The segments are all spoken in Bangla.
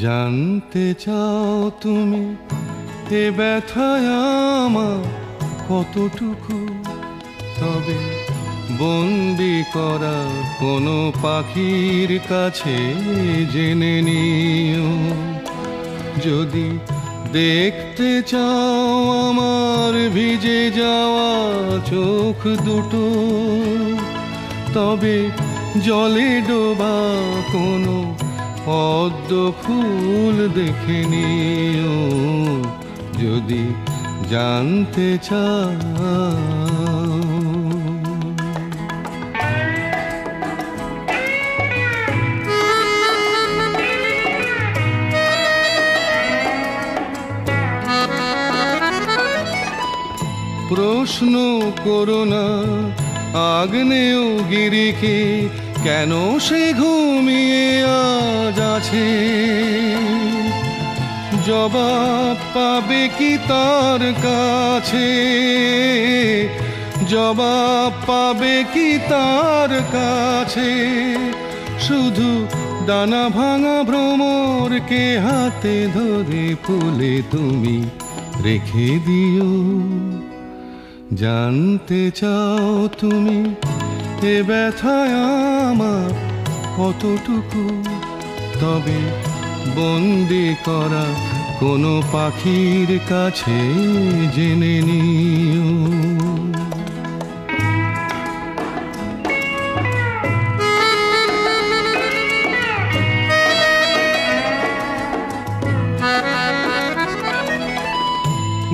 জানতে চাও তুমি এ ব্যথায় আমার কতটুকু, তবে বন্দি করা কোনো পাখির কাছে জেনে নিও। যদি দেখতে চাও আমার ভিজে যাওয়া চোখ দুটো, তবে জলে ডোবা কোনো পদ্ম ফুল দেখে নিও। যদি জানতে চাও প্রশ্ন করো না আগ্নেয়গিরিকে কেন সে ঘুমিয়ে আজ আছে। জবাব পাবে কি তার কাছে, জবাব পাবে কি তার কাছে। শুধু ডানা ভাঙা ভ্রমরকে হাতে ধরে ফুলে তুমি রেখে দিও। জানতে চাও তুমি এ ব্যথায় আমার কতটুকু, তবে বন্দি করা কোনো পাখির কাছে জেনে নিও।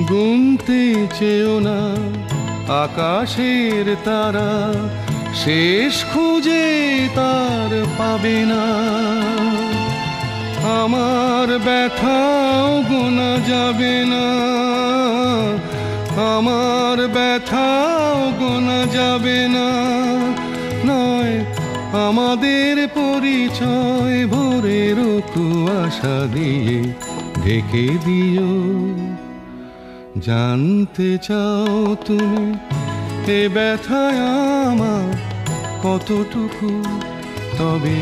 গুনতে চেও না আকাশের তারা, শেষ খুঁজে তার পাবে না। আমার ব্যথাও গোনা যাবে না, আমার ব্যথাও গোনা যাবে না। নয় আমাদের পরিচয় ভোরের কুয়াশা দিয়ে ঢেকে দিও। জানতে চাও তুমি এ ব্যথায় আমার কতটুকু, তবে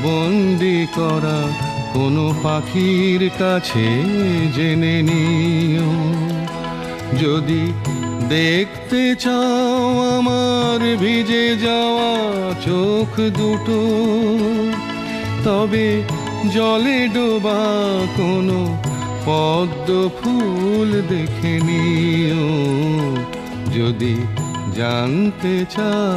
বন্দি করা কোনো পাখির কাছে জেনে নিও। যদি দেখতে চাও আমার ভিজে যাওয়া চোখ দুটো, তবে জলে ডোবা কোনো পদ্ম ফুল দেখে নিও। যদি জানতে চাও